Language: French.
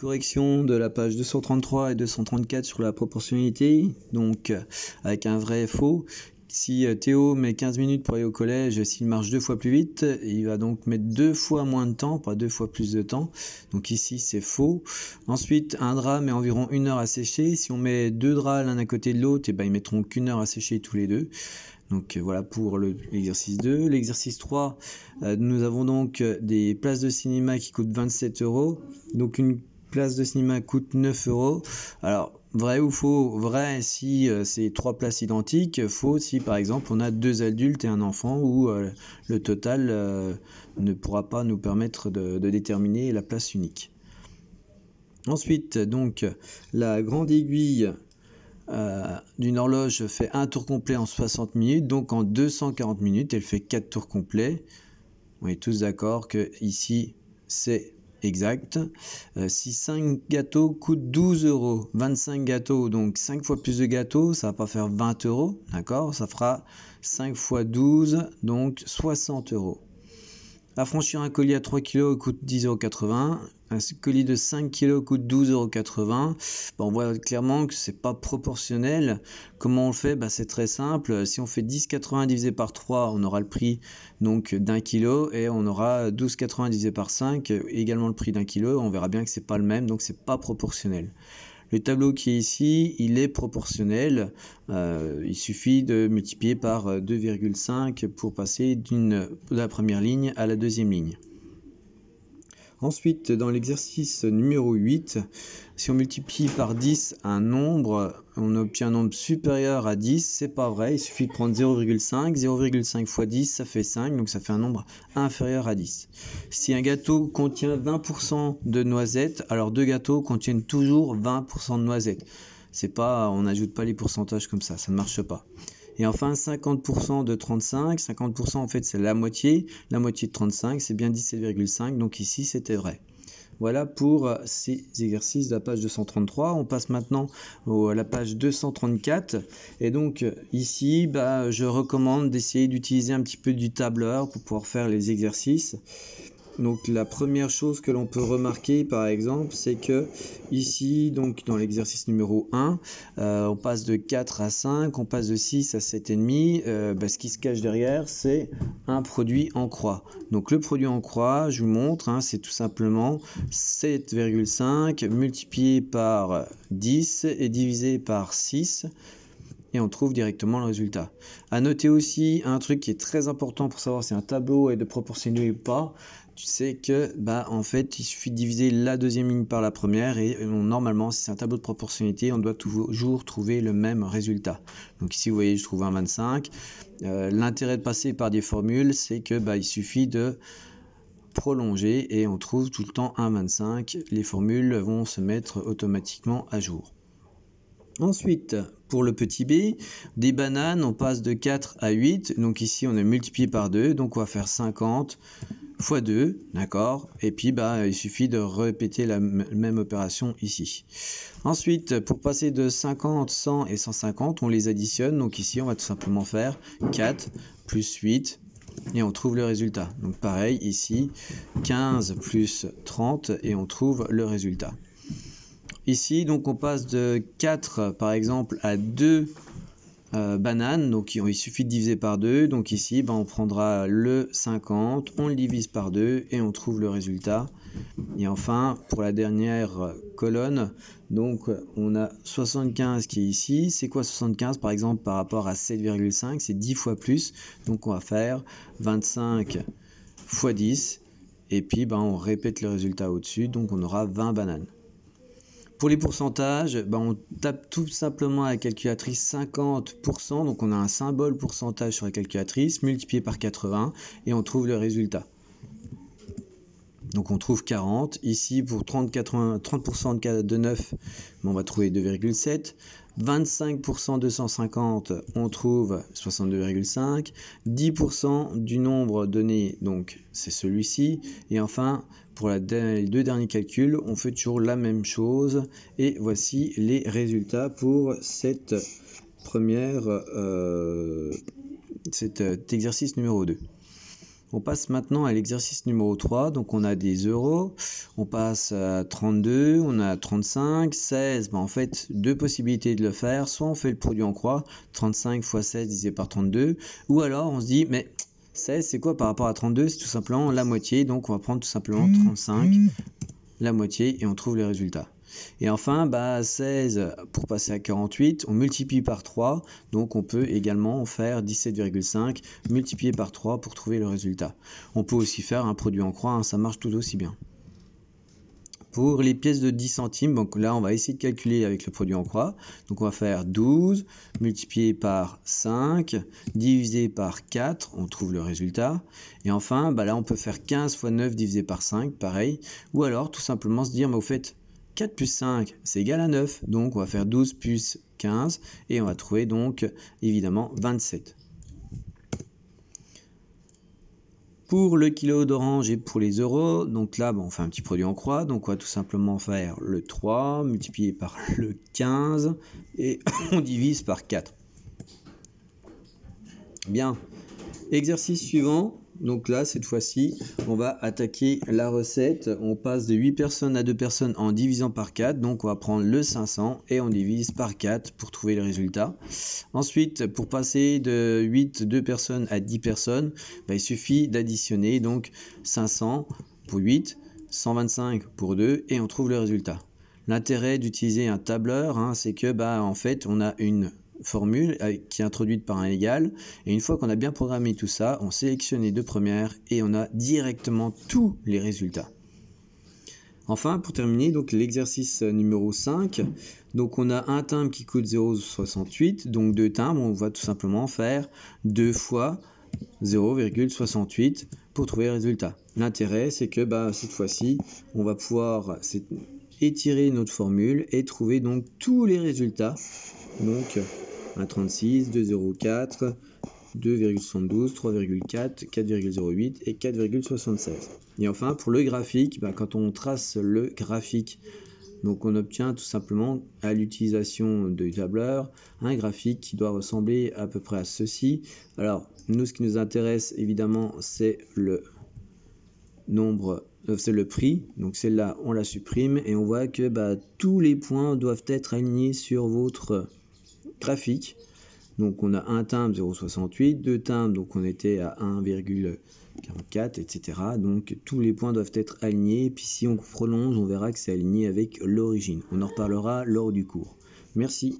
Correction de la page 233 et 234 sur la proportionnalité, donc avec un vrai et faux. Si Théo met 15 minutes pour aller au collège, s'il marche 2 fois plus vite, il va donc mettre 2 fois moins de temps, pas 2 fois plus de temps. Donc ici c'est faux. Ensuite, un drap met environ 1 heure à sécher. Si on met 2 draps l'un à côté de l'autre, et ben, ils mettront qu'1 heure à sécher tous les deux. Donc voilà pour l'exercice 2. L'exercice 3, nous avons donc des places de cinéma qui coûtent 27 €. Donc une place de cinéma coûte 9 €. Alors, vrai ou faux? Vrai si c'est 3 places identiques. Faux si par exemple on a 2 adultes et un enfant où le total ne pourra pas nous permettre de déterminer la place unique. Ensuite, donc, la grande aiguille d'une horloge fait un tour complet en 60 minutes, donc en 240 minutes, elle fait 4 tours complets. On est tous d'accord que ici c'est exact. Si 5 gâteaux coûtent 12 €, 25 gâteaux, donc 5 fois plus de gâteaux, ça va pas faire 20 €, d'accord? Ça fera 5 fois 12, donc 60 €. Affranchir un colis à 3 kg coûte 10,80 €. Un colis de 5 kg coûte 12,80 €. On voit clairement que c'est pas proportionnel. Comment on le fait? C'est très simple. Si on fait 10,80 divisé par 3, on aura le prix donc d'un kilo et on aura 12,80 divisé par 5, également le prix d'un kilo. On verra bien que c'est pas le même, donc c'est pas proportionnel. Le tableau qui est ici, il est proportionnel. Il suffit de multiplier par 2,5 pour passer de la première ligne à la deuxième ligne. Ensuite, dans l'exercice numéro 8, si on multiplie par 10 un nombre, on obtient un nombre supérieur à 10, c'est pas vrai, il suffit de prendre 0,5, 0,5 fois 10, ça fait 5, donc ça fait un nombre inférieur à 10. Si un gâteau contient 20% de noisettes, alors deux gâteaux contiennent toujours 20% de noisettes. C'est pas, on n'ajoute pas les pourcentages comme ça ne marche pas. Et enfin, 50% de 35, 50% en fait c'est la moitié de 35, c'est bien 17,5, donc ici c'était vrai. Voilà pour ces exercices de la page 233. On passe maintenant à la page 234. Et donc ici, je recommande d'essayer d'utiliser un petit peu du tableur pour pouvoir faire les exercices. Donc la première chose que l'on peut remarquer par exemple, c'est que ici, donc dans l'exercice numéro 1, on passe de 4 à 5, on passe de 6 à 7,5. Ce qui se cache derrière, c'est un produit en croix. Donc le produit en croix, je vous montre, c'est tout simplement 7,5 multiplié par 10 et divisé par 6. Et on trouve directement le résultat. À noter aussi un truc qui est très important pour savoir si un tableau est de proportionnalité ou pas. Tu sais que en fait il suffit de diviser la deuxième ligne par la première et normalement si c'est un tableau de proportionnalité on doit toujours trouver le même résultat. Donc ici vous voyez je trouve un 25. L'intérêt de passer par des formules c'est que il suffit de prolonger et on trouve tout le temps un 25. Les formules vont se mettre automatiquement à jour. Ensuite, pour le petit b, des bananes, on passe de 4 à 8. Donc ici, on a multiplié par 2. Donc on va faire 50 fois 2. D'accord? Et puis, il suffit de répéter la même opération ici. Ensuite, pour passer de 50, 100 et 150, on les additionne. Donc ici, on va tout simplement faire 4 plus 8. Et on trouve le résultat. Donc pareil, ici, 15 plus 30 et on trouve le résultat. Ici, donc on passe de 4 par exemple à 2 bananes, donc il suffit de diviser par 2, donc ici on prendra le 50, on le divise par 2 et on trouve le résultat. Et enfin, pour la dernière colonne, donc on a 75 qui est ici. C'est quoi 75 par exemple par rapport à 7,5? C'est 10 fois plus, donc on va faire 25 fois 10, et puis on répète le résultat au-dessus, donc on aura 20 bananes. Pour les pourcentages, on tape tout simplement à la calculatrice 50%, donc on a un symbole pourcentage sur la calculatrice, multiplié par 80, et on trouve le résultat. Donc on trouve 40. Ici, pour 30% de 9, on va trouver 2,7. 25% de 150, on trouve 62,5. 10% du nombre donné, donc c'est celui-ci. Et enfin, pour les deux derniers calculs, on fait toujours la même chose. Et voici les résultats pour cet exercice numéro 2. On passe maintenant à l'exercice numéro 3. Donc on a des euros, on passe à 32, on a 35, 16. En fait, deux possibilités de le faire. Soit on fait le produit en croix, 35 fois 16 divisé par 32. Ou alors on se dit, mais 16 c'est quoi par rapport à 32? C'est tout simplement la moitié. Donc on va prendre tout simplement 35, la moitié, et on trouve le résultat. Et enfin, 16 pour passer à 48, on multiplie par 3, donc on peut également faire 17,5 multiplié par 3 pour trouver le résultat. On peut aussi faire un produit en croix, ça marche tout aussi bien. Pour les pièces de 10 centimes, donc là on va essayer de calculer avec le produit en croix. Donc on va faire 12 multiplié par 5 divisé par 4, on trouve le résultat. Et enfin, là on peut faire 15 fois 9 divisé par 5, pareil. Ou alors tout simplement se dire, mais au fait, 4 plus 5, c'est égal à 9. Donc on va faire 12 plus 15 et on va trouver donc évidemment 27. Pour le kilo d'orange et pour les euros, donc là on fait un petit produit en croix, donc on va tout simplement faire le 3 multiplié par le 15 et on divise par 4. Bien, exercice suivant, donc là cette fois-ci on va attaquer la recette, on passe de 8 personnes à 2 personnes en divisant par 4, donc on va prendre le 500 et on divise par 4 pour trouver le résultat. Ensuite, pour passer de 8, 2 personnes à 10 personnes, il suffit d'additionner donc 500 pour 8, 125 pour 2 et on trouve le résultat. L'intérêt d'utiliser un tableur, c'est que en fait on a une formule qui est introduite par un égal, et une fois qu'on a bien programmé tout ça, on sélectionne les deux premières et on a directement tous les résultats. Enfin, pour terminer, donc l'exercice numéro 5, donc on a un timbre qui coûte 0,68, donc deux timbres, on va tout simplement faire 2 fois 0,68 pour trouver le résultat. L'intérêt, c'est que cette fois-ci, on va pouvoir étirer notre formule et trouver donc tous les résultats. Donc 1,36, 2,04, 2,72, 3,4, 4,08 et 4,76. Et enfin, pour le graphique, quand on trace le graphique, donc on obtient tout simplement à l'utilisation du tableur un graphique qui doit ressembler à peu près à ceci. Alors, nous, ce qui nous intéresse évidemment, c'est le nombre, c'est le prix. Donc celle-là, on la supprime et on voit que tous les points doivent être alignés sur votre graphique. Donc on a un timbre 0,68, deux timbres, donc on était à 1,44, etc. Donc tous les points doivent être alignés. Puis si on prolonge, on verra que c'est aligné avec l'origine. On en reparlera lors du cours. Merci.